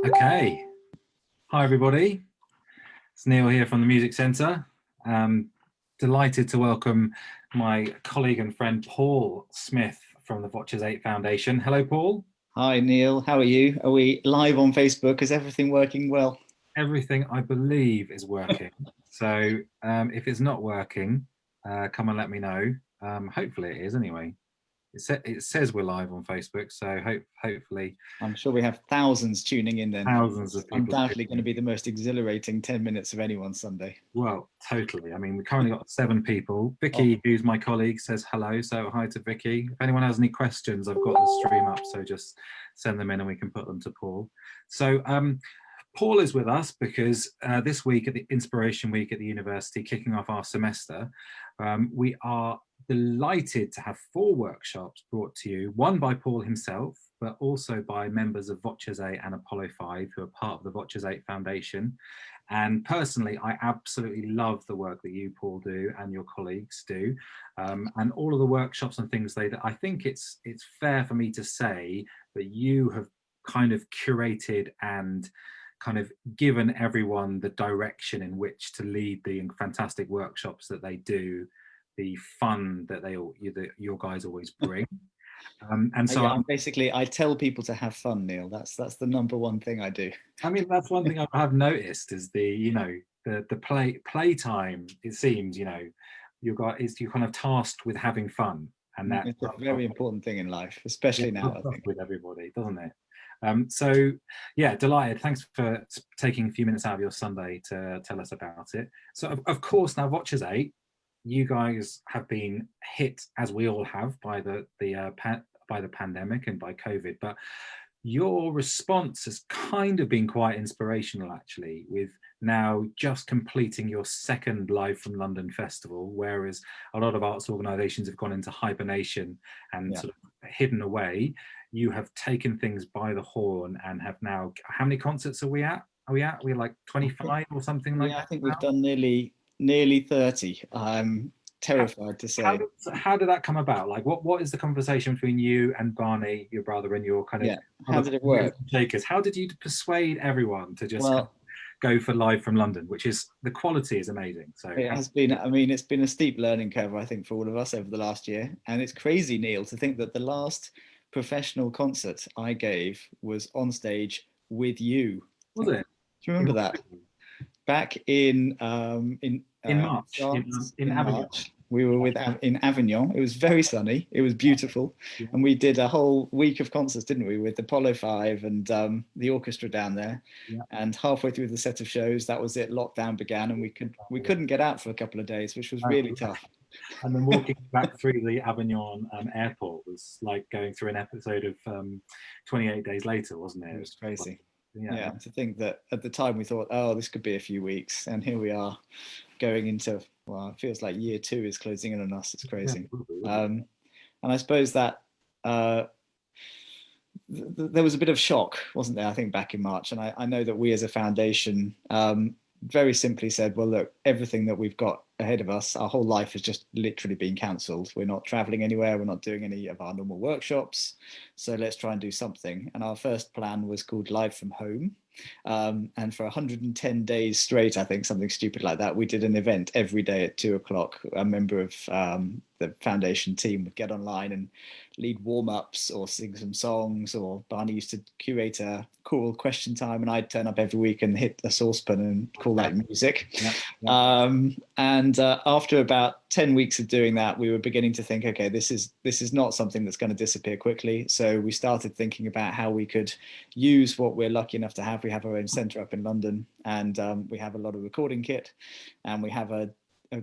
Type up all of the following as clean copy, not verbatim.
Okay. Hi, everybody. It's Neil here from the Music Centre. Delighted to welcome my colleague and friend Paul Smith from the Voces8 Foundation. Hello, Paul. Hi, Neil. How are you? Are we live on Facebook? Is everything working well? Everything, I believe, is working. So if it's not working, come and let me know. Hopefully it is anyway. It says we're live on Facebook, so hopefully I'm sure we have thousands tuning in then. thousands of people. Undoubtedly going to be the most exhilarating 10 minutes of anyone's Sunday. Well, totally. I mean, we've currently got 7 people. Vicky, who's my colleague, says hello. So hi to Vicky. If anyone has any questions, I've got the stream up, so just send them in and we can put them to Paul. So Paul is with us because this week at the Inspiration Week at the university, kicking off our semester, we are delighted to have 4 workshops brought to you, one by Paul himself, but also by members of Voces8 and Apollo5, who are part of the Voces8 Foundation. And personally, I absolutely love the work that you, Paul, do and your colleagues do. And all of the workshops and things that I think it's fair for me to say that you have kind of curated and kind of given everyone the direction in which to lead the fantastic workshops that they do, the fun that your guys always bring. And so I tell people to have fun, Neil. That's the number one thing I do. I mean, that's one thing I have noticed is the playtime. It seems you're kind of tasked with having fun, and that's a very important thing in life, especially now. I think with everybody, doesn't it? So yeah, delighted. Thanks for taking a few minutes out of your Sunday to tell us about it. So of course now Voces8, you guys have been hit, as we all have, by the pandemic and by COVID, but your response has kind of been quite inspirational, actually, with now just completing your 2nd Live from London festival, whereas a lot of arts organisations have gone into hibernation and sort of hidden away. You have taken things by the horn and have now, how many concerts are we at? We're like 25 or something like that? I think we've done nearly 30. I'm terrified to say. How did that come about? Like, what is the conversation between you and Barney, your brother, and your kind of how did it work? Takers? How did you persuade everyone to just go for Live from London, which is, the quality is amazing. So it has been, I mean, it's been a steep learning curve, I think, for all of us over the last year. And it's crazy, Neil, to think that the last professional concert I gave was on stage with you. Was it? Do you remember that? Back in March, in Avignon. We were in Avignon. It was very sunny. It was beautiful, and we did a whole week of concerts, didn't we, with Apollo5 and the orchestra down there. And halfway through the set of shows, that was it. Lockdown began, and we couldn't get out for a couple of days, which was really tough. And then walking back through the Avignon airport was like going through an episode of 28 Days Later, wasn't it? It was crazy. Yeah, to think that at the time we thought, oh, this could be a few weeks, and here we are going into, well, it feels like year 2 is closing in on us. It's crazy. And I suppose that there was a bit of shock, wasn't there, I think, back in March. And I know that we as a foundation very simply said, well, look, everything that we've got ahead of us, our whole life has just literally been cancelled. We're not traveling anywhere. We're not doing any of our normal workshops. So let's try and do something. And our first plan was called Live from Home. And for 110 days straight, I think, something stupid like that, we did an event every day at 2 o'clock. A member of the foundation team would get online and lead warm-ups or sing some songs, or Barney used to curate a choral question time, and I'd turn up every week and hit a saucepan and call that music. And after about 10 weeks of doing that, we were beginning to think, okay, this is not something that's going to disappear quickly. So we started thinking about how we could use what we're lucky enough to have. We have our own centre up in London, and we have a lot of recording kit, and we have a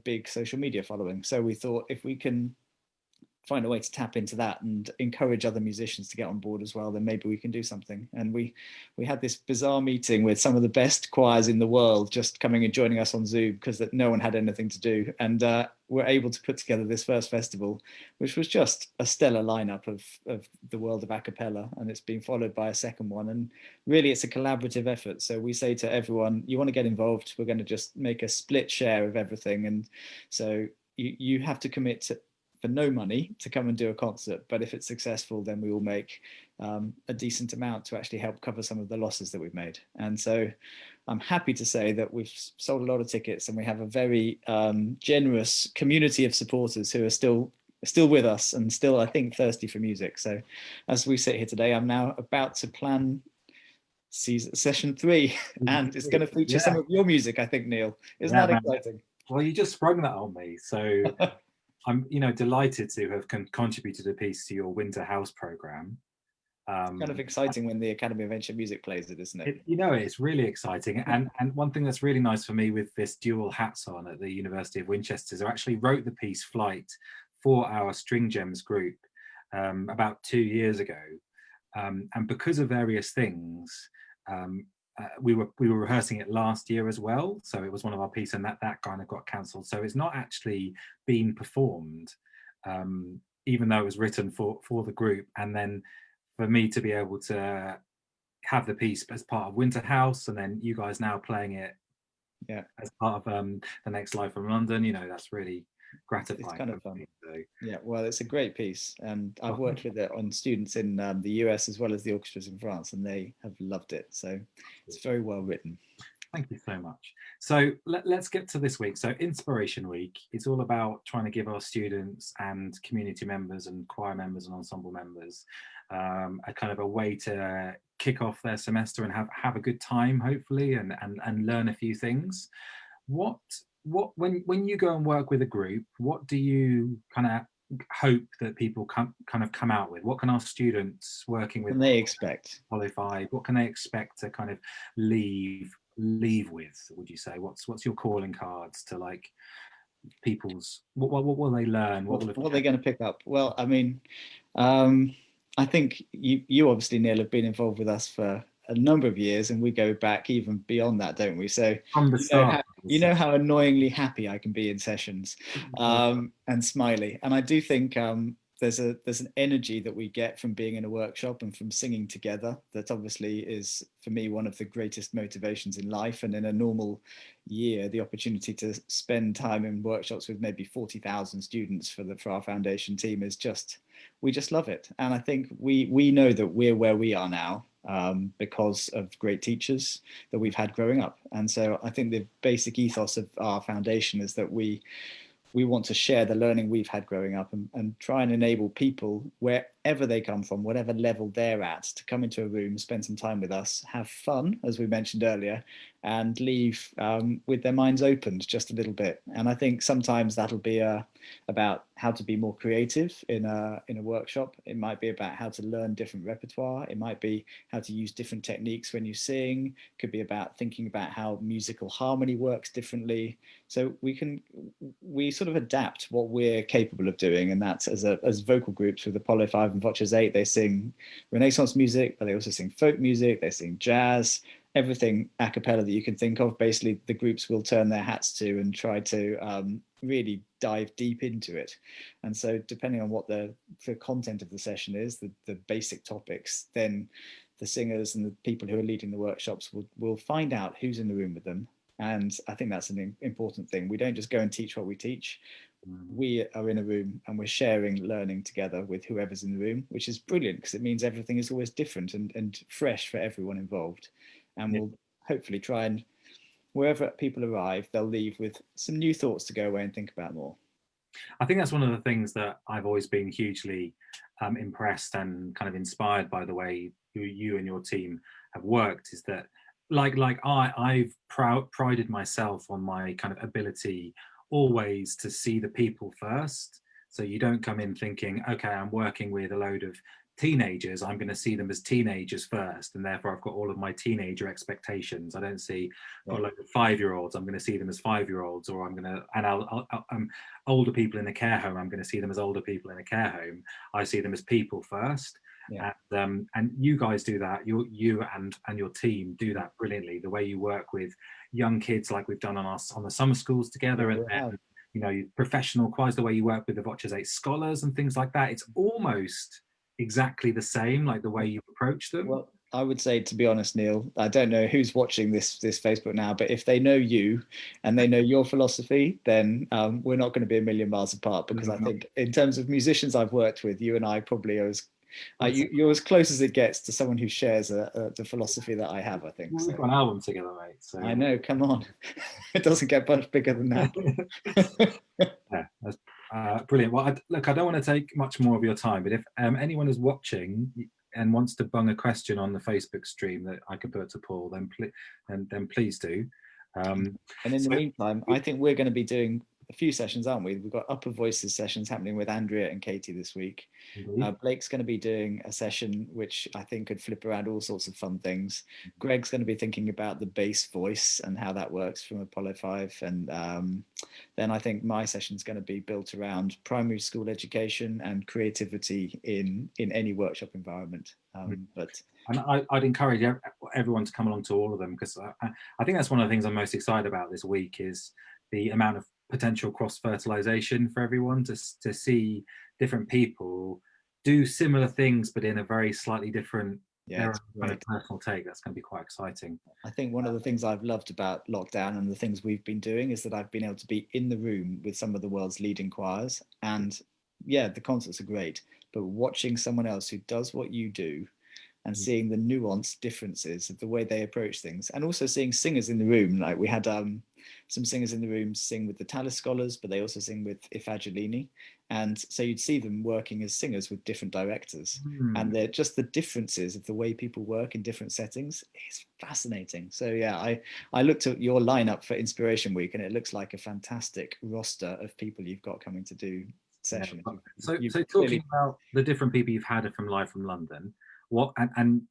big social media following. So we thought, if we can find a way to tap into that and encourage other musicians to get on board as well, then maybe we can do something. And we had this bizarre meeting with some of the best choirs in the world just coming and joining us on Zoom, because no one had anything to do, and we're able to put together this first festival, which was just a stellar lineup of the world of a cappella, and it's been followed by a second one. And really, it's a collaborative effort. So we say to everyone, you want to get involved, we're going to just make a split share of everything. And so you have to commit to for no money to come and do a concert, but if it's successful, then we will make a decent amount to actually help cover some of the losses that we've made. And so I'm happy to say that we've sold a lot of tickets, and we have a very generous community of supporters who are still with us and still, I think, thirsty for music. So as we sit here today, I'm now about to plan session 3, and it's going to feature some of your music, I think, Neil. Isn't that exciting? Well, you just sprung that on me. So I'm, delighted to have contributed a piece to your Winter House program. It's kind of exciting when the Academy of Ancient Music plays it, isn't it? It's really exciting. And one thing that's really nice for me with this dual hats on at the University of Winchester is I actually wrote the piece Flight for our String Gems group about 2 years ago. And because of various things, we were rehearsing it last year as well. So it was one of our pieces, and that kind of got cancelled. So it's not actually been performed, even though it was written for the group. And then for me to be able to have the piece as part of Winter House, and then you guys now playing it as part of the next Live from London, that's really gratifying. It's kind of fun. Yeah, well, it's a great piece, and I've worked with it on students in the US as well as the orchestras in France, and they have loved it. So it's very well written. Thank you so much. So let's get to this week. So Inspiration Week, it's all about trying to give our students and community members and choir members and ensemble members a kind of a way to kick off their semester and have a good time, hopefully, and learn a few things. What when you go and work with a group, what do you kind of hope that people come out with? What can our students working with, what can they expect? Apollo5, what can they expect to kind of leave with, would you say? What's your calling cards to like people's, what will they learn? What are they going to pick up? Well, I mean, I think you obviously, Neil, have been involved with us for a number of years, and we go back even beyond that, don't we? So from the start, you know how annoyingly happy I can be in sessions, and smiley. And I do think there's an energy that we get from being in a workshop and from singing together that obviously is, for me, one of the greatest motivations in life. And in a normal year, the opportunity to spend time in workshops with maybe 40,000 students for our foundation team is we just love it. And I think we know that we're where we are now because of great teachers that we've had growing up. And so I think the basic ethos of our foundation is that we want to share the learning we've had growing up and try and enable people, wherever they come from, whatever level they're at, to come into a room, spend some time with us, have fun, as we mentioned earlier, and leave with their minds opened just a little bit. And I think sometimes that'll be about how to be more creative in a workshop. It might be about how to learn different repertoire. It might be how to use different techniques when you sing. It could be about thinking about how musical harmony works differently. So we sort of adapt what we're capable of doing, and that's as vocal groups with Apollo5 and Voces8. They sing Renaissance music, but they also sing folk music, they sing jazz, everything a cappella that you can think of. Basically, the groups will turn their hats to and try to really dive deep into it. And so depending on what the content of the session is, the basic topics, then the singers and the people who are leading the workshops will find out who's in the room with them. And I think that's an important thing. We don't just go and teach what we teach. We are in a room and we're sharing learning together with whoever's in the room, which is brilliant because it means everything is always different and fresh for everyone involved. And we'll hopefully try and, wherever people arrive, they'll leave with some new thoughts to go away and think about more. I think that's one of the things that I've always been hugely impressed and kind of inspired by the way you and your team have worked, is that I've prided myself on my kind of ability always to see the people first. So you don't come in thinking, okay, I'm working with a load of teenagers, I'm going to see them as teenagers first, and therefore I've got all of my teenager expectations. I don't see a load of 5-year-olds, I'm going to see them as 5-year-olds, or I'm older people in a care home, I'm going to see them as older people in a care home. I see them as people first. And you guys do that. You and your team do that brilliantly. The way you work with young kids, like we've done on the summer schools together, and then, professional choirs, the way you work with the Voces8 scholars and things like that. It's almost exactly the same, like the way you approach them. Well, I would say, to be honest, Neil, I don't know who's watching this Facebook now, but if they know you and they know your philosophy, then we're not going to be a million miles apart. Because I think, in terms of musicians I've worked with, you and I probably are as you're as close as it gets to someone who shares the philosophy that I have. I think. Well, So. we've got an album together, mate. So I know. Come on, it doesn't get much bigger than that. yeah, that's brilliant. Well, look, I don't want to take much more of your time, but if anyone is watching and wants to bung a question on the Facebook stream that I could put to Paul, then please do. And in the meantime, I think we're going to be doing a few sessions, aren't we? We've got Upper Voices sessions happening with Andrea and Katie this week. Blake's going to be doing a session which I think could flip around all sorts of fun things. Greg's going to be thinking about the bass voice and how that works from Apollo 5. And then I think my session is going to be built around primary school education and creativity in any workshop environment. And I'd encourage everyone to come along to all of them, because I think that's one of the things I'm most excited about this week, is the amount of potential cross-fertilization for everyone, to see different people do similar things but in a very slightly different kind of personal take. That's going to be quite exciting. I think one of the things I've loved about lockdown and the things we've been doing is that I've been able to be in the room with some of the world's leading choirs, and the concerts are great, but watching someone else who does what you do and seeing the nuanced differences of the way they approach things, and also seeing singers in the room. Like, we had some singers in the room sing with the Tallis Scholars, but they also sing with Ifagilini. And so you'd see them working as singers with different directors. And they're just the differences of the way people work in different settings is fascinating. So yeah, I looked at your lineup for Inspiration Week, and it looks like a fantastic roster of people you've got coming to do sessions. Yeah. So talking about the different people you've had from Live from London, and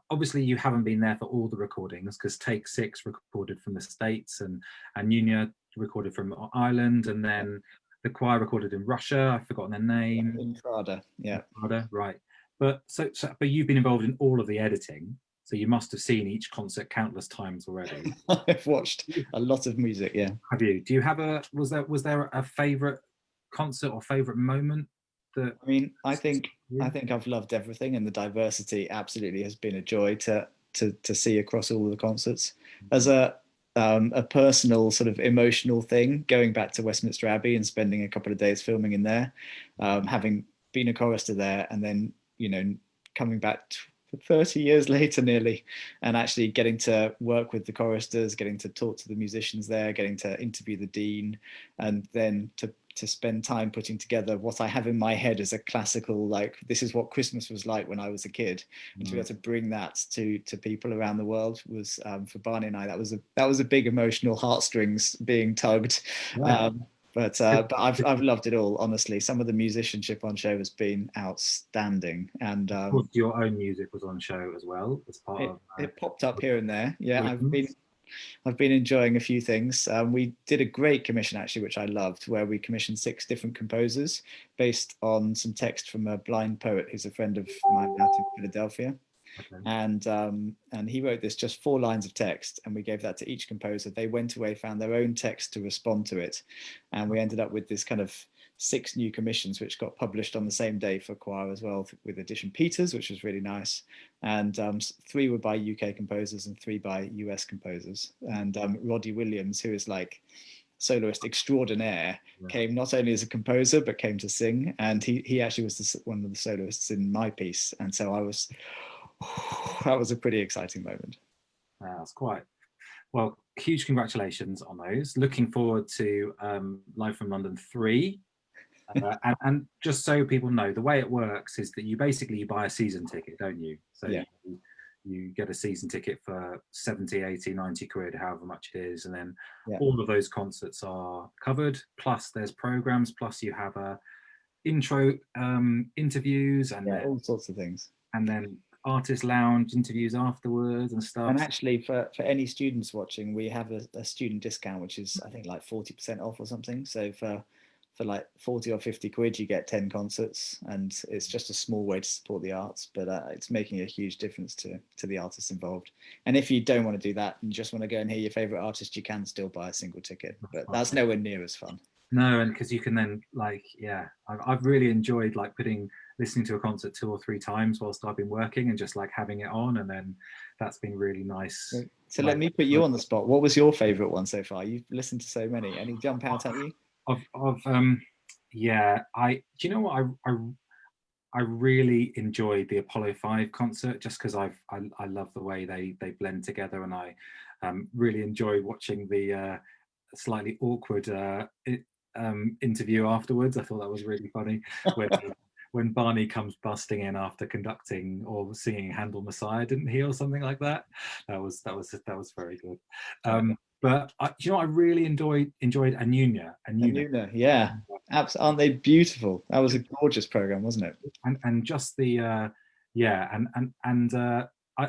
obviously you haven't been there for all the recordings, because Take 6 recorded from the States, and Nunya recorded from Ireland, and then the choir recorded in Russia. I've forgotten their name. Intrada, right. But but you've been involved in all of the editing, so you must have seen each concert countless times already. I've watched a lot of music. Yeah. Have you? Do you have was there a favourite concert or favourite moment? I mean, I think I've loved everything, and the diversity absolutely has been a joy to see across all of the concerts. As a personal sort of emotional thing, going back to Westminster Abbey and spending a couple of days filming in there, having been a chorister there, and then coming back 30 years later nearly, and actually getting to work with the choristers, getting to talk to the musicians there, getting to interview the dean, and then to spend time putting together what I have in my head as a classical, like, this is what Christmas was like when I was a kid, and to be able to bring that to people around the world was, for Barney and I, that was a big emotional heartstrings being tugged. Right. But I've loved it all, honestly. Some of the musicianship on show has been outstanding, and of course your own music was on show as well as part of. It popped up here and there. Yeah, I've been enjoying a few things. We did a great commission, actually, which I loved, where we commissioned 6 different composers based on some text from a blind poet who's a friend of mine out in Philadelphia. Okay. And he wrote this, just 4 lines of text, and we gave that to each composer. They went away, found their own text to respond to it, and we ended up with this kind of 6 new commissions, which got published on the same day for choir as well, with Edition Peters, which was really nice. And 3 were by UK composers and 3 by US composers. And Roddy Williams, who is like soloist extraordinaire, came not only as a composer but came to sing, and he actually was one of the soloists in my piece. And so that was a pretty exciting moment. That's quite well. Huge congratulations on those. Looking forward to Live from London 3. And just so people know, the way it works is that you buy a season ticket, don't you? So yeah. You get a season ticket for 70, 80, 90 quid, however much it is, and then all of those concerts are covered, plus there's programs, plus you have intro interviews, and all sorts of things, and then artist lounge interviews afterwards and stuff. And actually, for any students watching, we have a student discount, which is, I think, like 40% off or something. So for like 40 or 50 quid, you get 10 concerts, and it's just a small way to support the arts, but it's making a huge difference to the artists involved. And if you don't want to do that and just want to go and hear your favorite artist, you can still buy a single ticket, but that's nowhere near as fun. No, and because you can then I've really enjoyed like listening to a concert 2 or 3 times whilst I've been working and just like having it on, and then that's been really nice. So let me put you on the spot. What was your favourite one so far? You've listened to so many. Any jump out at you? Yeah, do you know what I really enjoyed the Apollo 5 concert, just because I love the way they blend together, and I really enjoy watching the slightly awkward interview afterwards. I thought that was really funny when Barney comes busting in after conducting or singing Handel Messiah, didn't he, or something like that. That was very good. But you know what I really enjoyed Anunya. Yeah, absolutely. Aren't they beautiful? That was a gorgeous program, wasn't it? And just the I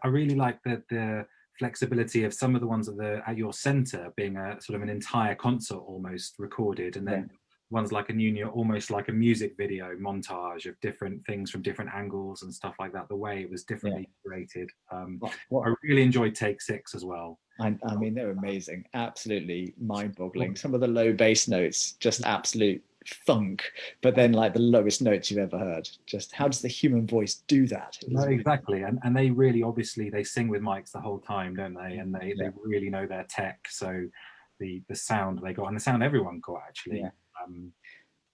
really like the flexibility of some of the ones at your center being a sort of an entire concert almost recorded, and then ones like Anunya almost like a music video montage of different things from different angles and stuff like that. The way it was differently created. I really enjoyed Take 6 as well. I mean, they're amazing, absolutely mind-boggling. Some of the low bass notes, just absolute funk, but then like the lowest notes you've ever heard. Just how does the human voice do that? No, exactly, and they really obviously they sing with mics the whole time, don't they? And they really know their tech. So the sound they got, and the sound everyone got actually.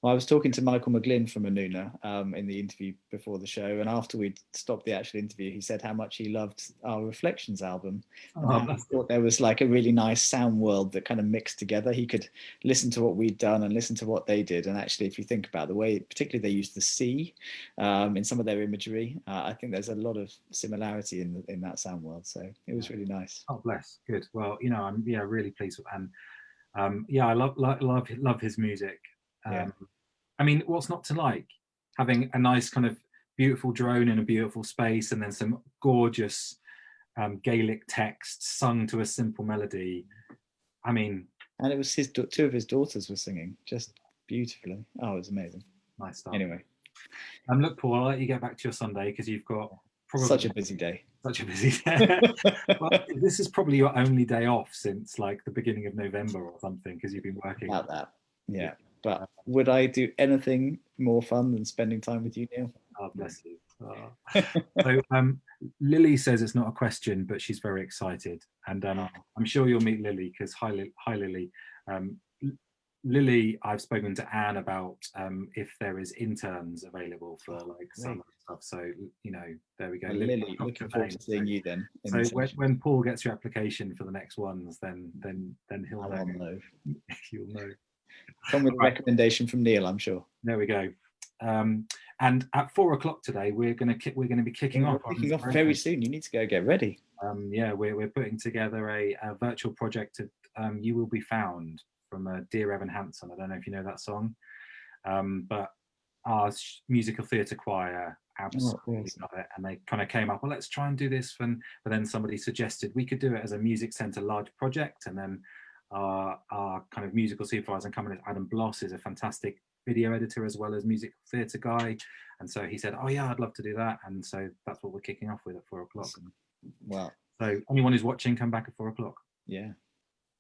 Well, I was talking to Michael McGlynn from Anuna in the interview before the show, and after we'd stopped the actual interview, he said how much he loved our Reflections album. I thought there was like a really nice sound world that kind of mixed together. He could listen to what we'd done and listen to what they did, and actually, if you think about the way, particularly they used the sea in some of their imagery, I think there's a lot of similarity in that sound world. So it was really nice. Oh, bless, good. Well, you know, I'm really pleased with, and I love his music. I mean, what's not to like? Having a nice kind of beautiful drone in a beautiful space, and then some gorgeous Gaelic text sung to a simple melody. I mean, and it was two of his daughters were singing just beautifully. Oh, it was amazing. Nice stuff. Anyway, look, Paul, I'll let you get back to your Sunday because you've got probably such a busy day. Well, this is probably your only day off since like the beginning of November or something, because you've been working. About that, yeah. But would I do anything more fun than spending time with you, Neil? Oh, bless you. So Lily says it's not a question, but she's very excited, and I'm sure you'll meet Lily, because hi Lily. Lily, I've spoken to Anne about if there is interns available for like summer stuff. So you know, there we go. Well, Lily, looking forward to seeing you then. So when Paul gets your application for the next ones, then he'll know. You'll know. Come with a recommendation from Neil, I'm sure. There we go. And at 4 o'clock today, we're going to be kicking off. Kicking off very soon. You need to go get ready. We're putting together a virtual project of "You Will Be Found" from Dear Evan Hansen. I don't know if you know that song, but our musical theatre choir absolutely love it, and they kind of came up, well, let's try and do this. But then somebody suggested we could do it as a music centre large project, and then our kind of musical supervisor and company, Adam Bloss, is a fantastic video editor as well as music theatre guy, and so he said, oh yeah, I'd love to do that, and so that's what we're kicking off with at 4 o'clock. Wow. So anyone who's watching, come back at 4 o'clock. Yeah.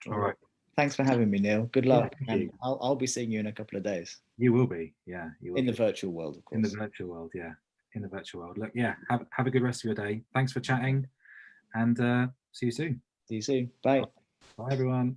All right. Thanks for having me, Neil. Good luck. And I'll be seeing you in a couple of days. You will be, yeah. You will in the virtual world, of course. In the virtual world, yeah. In the virtual world. Look, yeah, have a good rest of your day. Thanks for chatting, and see you soon. See you soon. Bye. Bye, everyone.